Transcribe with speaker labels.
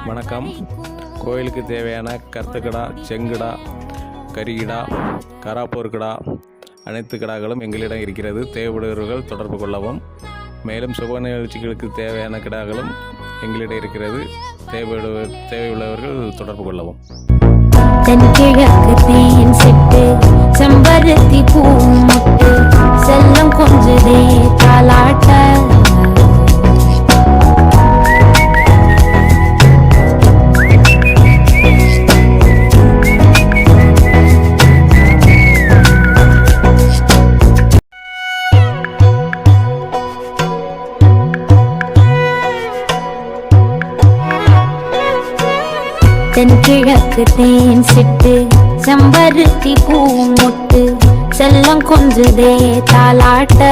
Speaker 1: வணக்கம். கோயிலுக்கு தேவையான கருத்துக்கடா, செங்குடா, கரிகிடா, கராப்பூர் கிடா அனைத்து கிடாக்களும் எங்களிடம் இருக்கிறது. தேவைப்படுபவர்கள் தொடர்பு கொள்ளவும். மேலும் சுப நிகழ்ச்சிகளுக்கு தேவையான கிடாக்களும் எங்களிடம் இருக்கிறது. தேவையுள்ளவர்கள் தொடர்பு கொள்ளவும்.
Speaker 2: தென்கிழக்கு தேன் சிட்டு செம்பருத்தி பூ முட்டு செல்லம் கொஞ்சதே தாலாட்ட தென்கிழக்கு தேன் சிட்டு செம்பருத்தி பூ முட்டு செல்லம் கொஞ்சதே தாலாட்ட